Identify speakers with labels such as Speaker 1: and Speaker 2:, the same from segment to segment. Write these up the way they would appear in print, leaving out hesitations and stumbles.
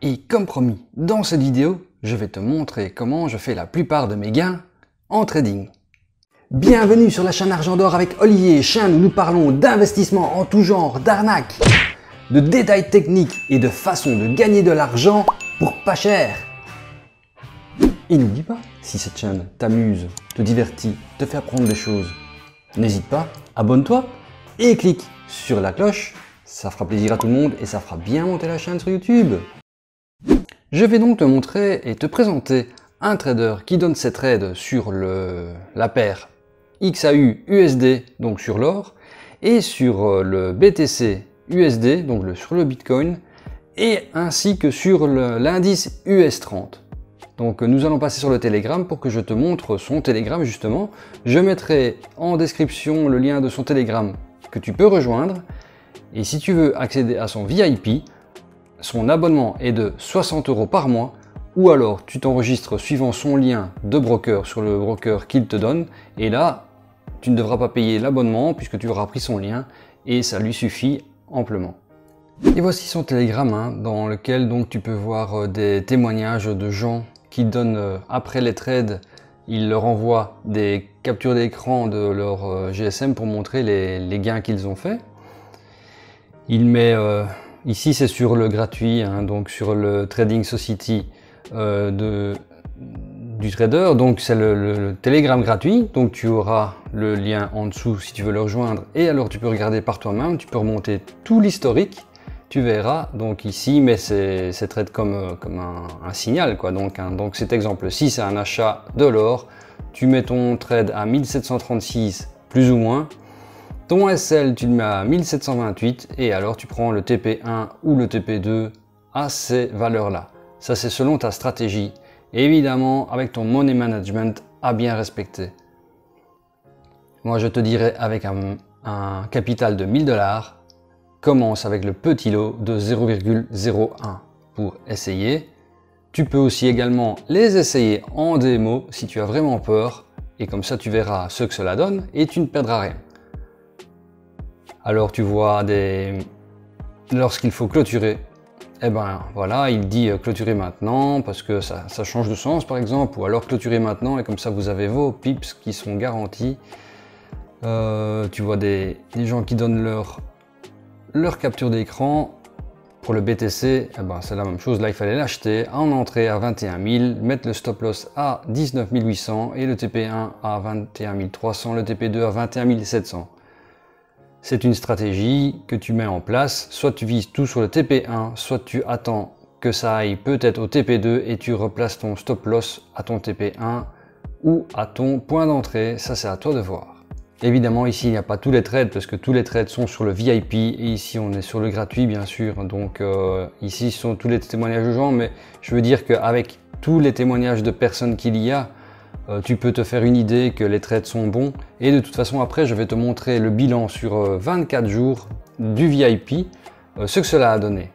Speaker 1: Et comme promis, dans cette vidéo, je vais te montrer comment je fais la plupart de mes gains en trading. Bienvenue sur la chaîne Argent d'Or avec Olivier, chaîne où nous parlons d'investissement en tout genre, d'arnaques, de détails techniques et de façons de gagner de l'argent pour pas cher. Et n'oublie pas, si cette chaîne t'amuse, te divertit, te fait apprendre des choses, n'hésite pas, abonne-toi et clique sur la cloche, ça fera plaisir à tout le monde et ça fera bien monter la chaîne sur YouTube. Je vais donc te montrer et te présenter un trader qui donne ses trades sur la paire XAU USD, donc sur l'or, et sur le BTC USD, donc sur le Bitcoin, et ainsi que sur l'indice US30. Donc nous allons passer sur le Telegram pour que je te montre son Telegram justement. Je mettrai en description le lien de son Telegram que tu peux rejoindre. Et si tu veux accéder à son VIP, son abonnement est de 60 € par mois, ou alors tu t'enregistres suivant son lien de broker sur le broker qu'il te donne, et là tu ne devras pas payer l'abonnement puisque tu auras pris son lien et ça lui suffit amplement. Et voici son Telegram dans lequel donc tu peux voir des témoignages de gens qui donnent après les trades, ils leur envoient des captures d'écran de leur GSM pour montrer les gains qu'ils ont fait. Il met ici c'est sur le gratuit, donc sur le Trading Society du trader, donc c'est le Telegram gratuit, donc tu auras le lien en dessous si tu veux le rejoindre, et alors tu peux regarder par toi-même, tu peux remonter tout l'historique, tu verras, donc ici mais c'est trade comme un signal quoi, donc cet exemple-ci c'est un achat de l'or, tu mets ton trade à 1736 plus ou moins, ton SL, tu le mets à 1728 et alors tu prends le TP1 ou le TP2 à ces valeurs-là. Ça, c'est selon ta stratégie. Et évidemment, avec ton money management à bien respecter. Moi, je te dirais avec un capital de 1000 $, commence avec le petit lot de 0,01 pour essayer. Tu peux aussi également les essayer en démo si tu as vraiment peur. Et comme ça, tu verras ce que cela donne et tu ne perdras rien. Alors tu vois lorsqu'il faut clôturer, eh ben voilà, il dit clôturer maintenant parce que ça change de sens par exemple, ou alors clôturer maintenant et comme ça vous avez vos pips qui sont garantis. Tu vois des gens qui donnent leur capture d'écran. Pour le BTC, eh ben, c'est la même chose, là il fallait l'acheter en entrée à 21 000, mettre le stop loss à 19 800 et le TP1 à 21 300, le TP2 à 21 700. C'est une stratégie que tu mets en place, soit tu vises tout sur le TP1, soit tu attends que ça aille peut-être au TP2 et tu replaces ton stop loss à ton TP1 ou à ton point d'entrée, ça c'est à toi de voir. Évidemment ici il n'y a pas tous les trades parce que tous les trades sont sur le VIP et ici on est sur le gratuit bien sûr, donc ici ce sont tous les témoignages de gens, mais je veux dire qu'avec tous les témoignages de personnes qu'il y a, tu peux te faire une idée que les trades sont bons et de toute façon après je vais te montrer le bilan sur 24 jours du VIP, ce que cela a donné.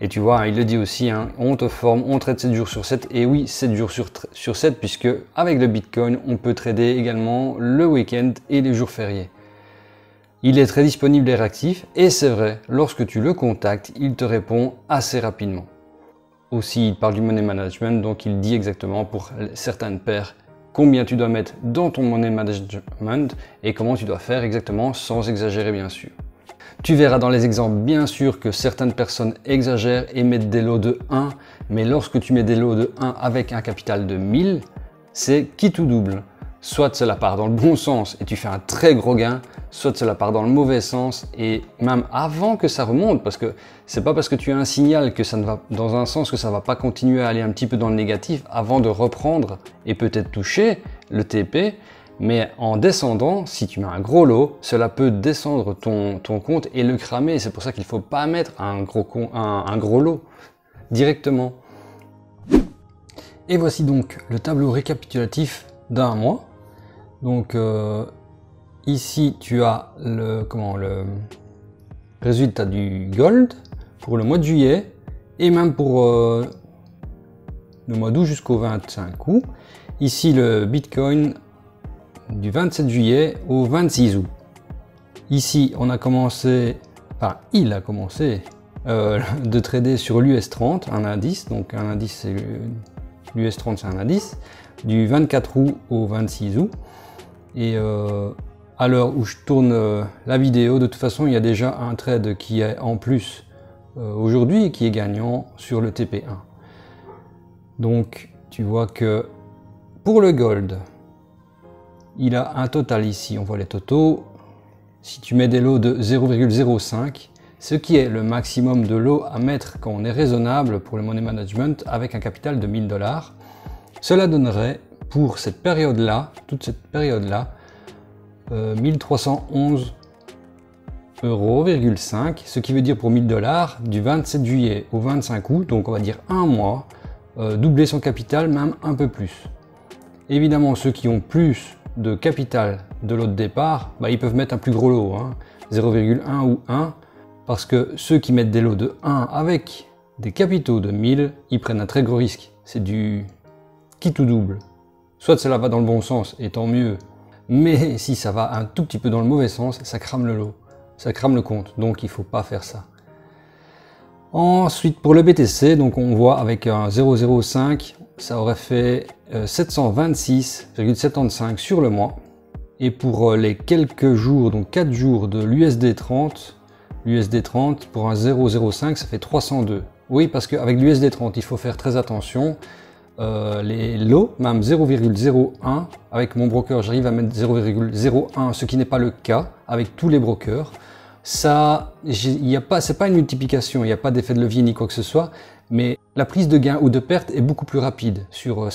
Speaker 1: Et tu vois, il le dit aussi, on te forme, on trade 7 jours sur 7 et oui 7 jours sur 7 puisque avec le Bitcoin on peut trader également le week-end et les jours fériés. Il est très disponible et réactif et c'est vrai, lorsque tu le contactes, il te répond assez rapidement. Aussi il parle du money management, donc il dit exactement pour certaines paires combien tu dois mettre dans ton money management et comment tu dois faire exactement sans exagérer bien sûr. Tu verras dans les exemples bien sûr que certaines personnes exagèrent et mettent des lots de 1, mais lorsque tu mets des lots de 1 avec un capital de 1000, c'est quitte ou double. Soit cela part dans le bon sens et tu fais un très gros gain, soit cela part dans le mauvais sens et même avant que ça remonte, parce que c'est pas parce que tu as un signal que ça ne va dans un sens que ça va pas continuer à aller un petit peu dans le négatif avant de reprendre et peut-être toucher le TP, mais en descendant, si tu mets un gros lot, cela peut descendre ton compte et le cramer. C'est pour ça qu'il faut pas mettre un gros lot directement. Et voici donc le tableau récapitulatif d'un mois. Donc ici tu as le résultat du gold pour le mois de juillet et même pour le mois d'août jusqu'au 25 août. Ici le Bitcoin du 27 juillet au 26 août. Ici on a commencé, enfin il a commencé de trader sur l'US30, un indice, donc un indice c'est l'US30 c'est un indice, du 24 août au 26 août. Et à l'heure où je tourne la vidéo, de toute façon il y a déjà un trade qui est en plus aujourd'hui et qui est gagnant sur le TP1. Donc tu vois que pour le gold, il a un total ici, on voit les totaux. Si tu mets des lots de 0,05, ce qui est le maximum de lots à mettre quand on est raisonnable pour le money management avec un capital de 1000 $, cela donnerait pour cette période-là, toute cette période-là, 1311,5 €, ce qui veut dire pour 1000 $ du 27 juillet au 25 août, donc on va dire un mois, doubler son capital, même un peu plus. Évidemment, ceux qui ont plus de capital de lot de départ, ils peuvent mettre un plus gros lot, 0,1 ou 1, parce que ceux qui mettent des lots de 1 avec des capitaux de 1000, ils prennent un très gros risque. C'est du qui tout double. Soit cela va dans le bon sens, et tant mieux, mais si ça va un tout petit peu dans le mauvais sens, ça crame le lot, ça crame le compte, donc il ne faut pas faire ça. Ensuite, pour le BTC, donc on voit avec un 0,05, ça aurait fait 726,75 sur le mois. Et pour les quelques jours, donc 4 jours de l'USD30, pour un 0,05, ça fait 302. Oui, parce qu'avec l'USD30, il faut faire très attention. Les lots, même 0,01, avec mon broker, j'arrive à mettre 0,01, ce qui n'est pas le cas avec tous les brokers. Ça, c'est pas une multiplication, il n'y a pas d'effet de levier ni quoi que ce soit, mais la prise de gain ou de perte est beaucoup plus rapide sur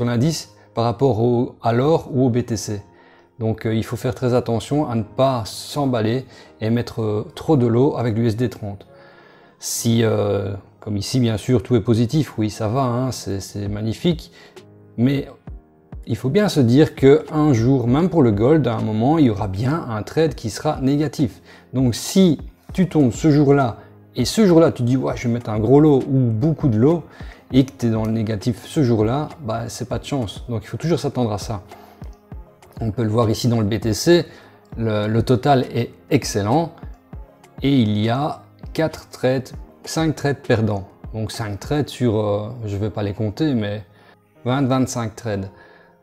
Speaker 1: l'indice par rapport à l'or ou au BTC. Donc il faut faire très attention à ne pas s'emballer et mettre trop de lot avec l'USD30. Si, comme ici bien sûr, tout est positif, oui ça va, c'est magnifique, mais il faut bien se dire qu'un jour, même pour le gold, à un moment, il y aura bien un trade qui sera négatif. Donc si tu tombes ce jour-là, et ce jour-là tu dis ouais je vais mettre un gros lot ou beaucoup de lots, et que tu es dans le négatif ce jour-là, c'est pas de chance. Donc il faut toujours s'attendre à ça. On peut le voir ici dans le BTC, le total est excellent, et il y a 5 trades perdants. Donc 5 trades sur, je ne vais pas les compter, mais 20-25 trades.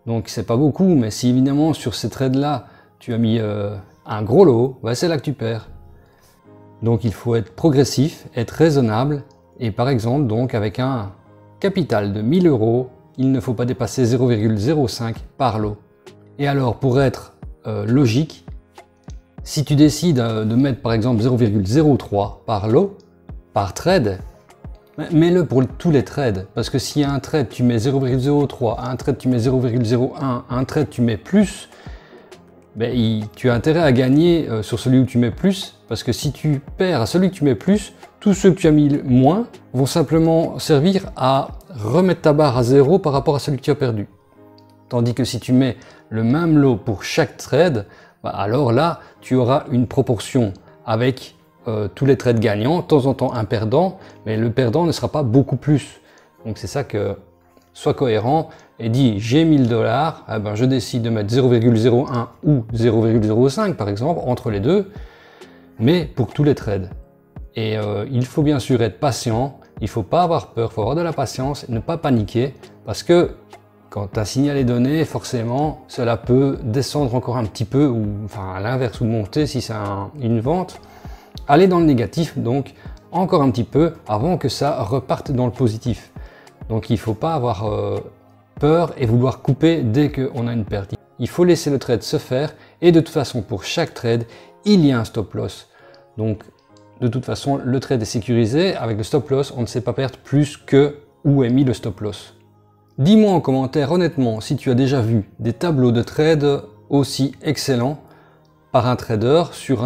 Speaker 1: Donc c'est pas beaucoup, mais si évidemment sur ces trades là tu as mis un gros lot, c'est là que tu perds. Donc il faut être progressif, être raisonnable, et par exemple donc avec un capital de 1000 €, il ne faut pas dépasser 0,05 par lot. Et alors pour être logique, si tu décides de mettre par exemple 0,03 par lot, par trade, mets-le pour tous les trades, parce que s'il y a un trade tu mets 0,03, un trade tu mets 0,01, un trade tu mets plus, tu as intérêt à gagner sur celui où tu mets plus, parce que si tu perds à celui que tu mets plus, tous ceux que tu as mis moins vont simplement servir à remettre ta barre à zéro par rapport à celui que tu as perdu. Tandis que si tu mets le même lot pour chaque trade, alors là tu auras une proportion avec tous les trades gagnants, de temps en temps un perdant, mais le perdant ne sera pas beaucoup plus. Donc c'est ça que, sois cohérent et dis j'ai 1000 $, je décide de mettre 0,01 ou 0,05 par exemple, entre les deux, mais pour tous les trades. Et il faut bien sûr être patient, il ne faut pas avoir peur, il faut avoir de la patience et ne pas paniquer, parce que quand tu as signalé donné, forcément cela peut descendre encore un petit peu, ou enfin à l'inverse, ou monter si c'est une vente. Aller dans le négatif, donc encore un petit peu avant que ça reparte dans le positif. Donc il ne faut pas avoir peur et vouloir couper dès qu'on a une perte. Il faut laisser le trade se faire, et de toute façon pour chaque trade, il y a un stop loss. Donc de toute façon le trade est sécurisé, avec le stop loss on ne sait pas perdre plus que où est mis le stop loss. Dis-moi en commentaire honnêtement si tu as déjà vu des tableaux de trade aussi excellents par un trader sur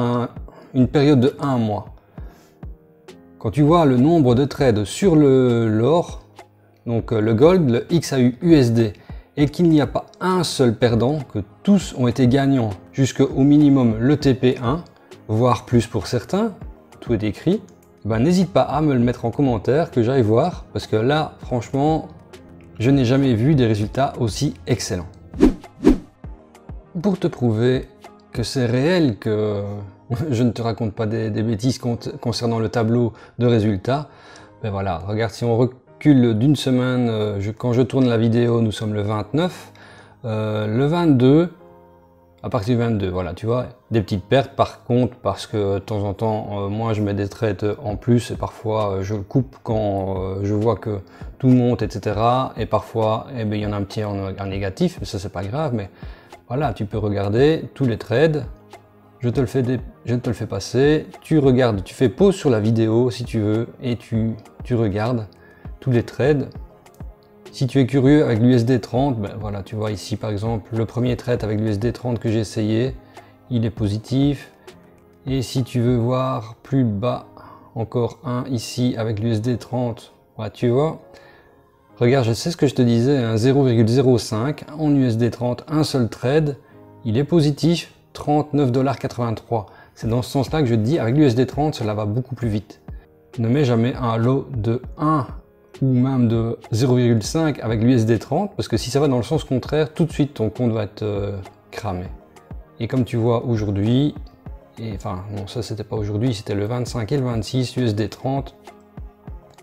Speaker 1: une période de 1 mois. Quand tu vois le nombre de trades sur l'or, donc le gold, le XAU USD, et qu'il n'y a pas un seul perdant, que tous ont été gagnants jusqu'au minimum le TP1, voire plus pour certains, tout est écrit, n'hésite pas à me le mettre en commentaire que j'aille voir, parce que là franchement je n'ai jamais vu des résultats aussi excellents. Pour te prouver que c'est réel, que je ne te raconte pas des bêtises concernant le tableau de résultats. Ben voilà, regarde, si on recule d'une semaine, quand je tourne la vidéo, nous sommes le 29. Le 22, à partir du 22, voilà, tu vois, des petites pertes par contre, parce que de temps en temps, moi je mets des trades en plus et parfois je le coupe quand je vois que tout monte, etc. Et parfois, eh ben, il y en a un petit en négatif, mais ça c'est pas grave, mais voilà, tu peux regarder tous les trades. Je te le fais passer, tu regardes, tu fais pause sur la vidéo si tu veux, et tu regardes tous les trades. Si tu es curieux avec l'USD 30, ben voilà, tu vois ici par exemple, le premier trade avec l'USD 30 que j'ai essayé, il est positif. Et si tu veux voir plus bas, encore un ici avec l'USD 30, bah, tu vois, regarde, je sais ce que je te disais, un 0,05 en USD 30, un seul trade, il est positif, 39,83 $. C'est dans ce sens-là que je te dis, avec l'USD 30, cela va beaucoup plus vite. Ne mets jamais un lot de 1 ou même de 0,5 avec l'USD 30, parce que si ça va dans le sens contraire, tout de suite ton compte va être cramé. Et comme tu vois aujourd'hui, et enfin non, ça c'était pas aujourd'hui, c'était le 25 et le 26 USD 30,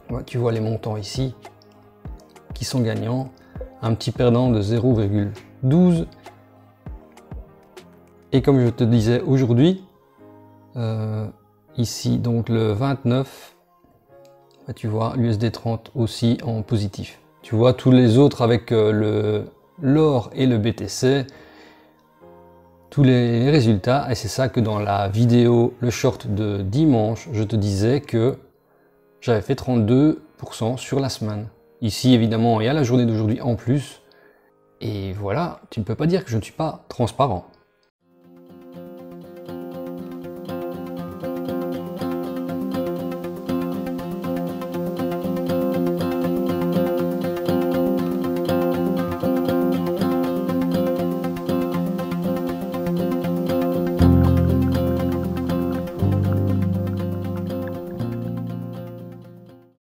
Speaker 1: ouais, tu vois les montants ici qui sont gagnants, un petit perdant de 0,12. Et comme je te disais aujourd'hui, ici donc le 29, bah, tu vois l'USD 30 aussi en positif. Tu vois tous les autres avec l'or et le BTC, tous les résultats, et c'est ça que dans la vidéo, le short de dimanche, je te disais que j'avais fait 32% sur la semaine. Ici évidemment il y a la journée d'aujourd'hui en plus, et voilà, tu ne peux pas dire que je ne suis pas transparent.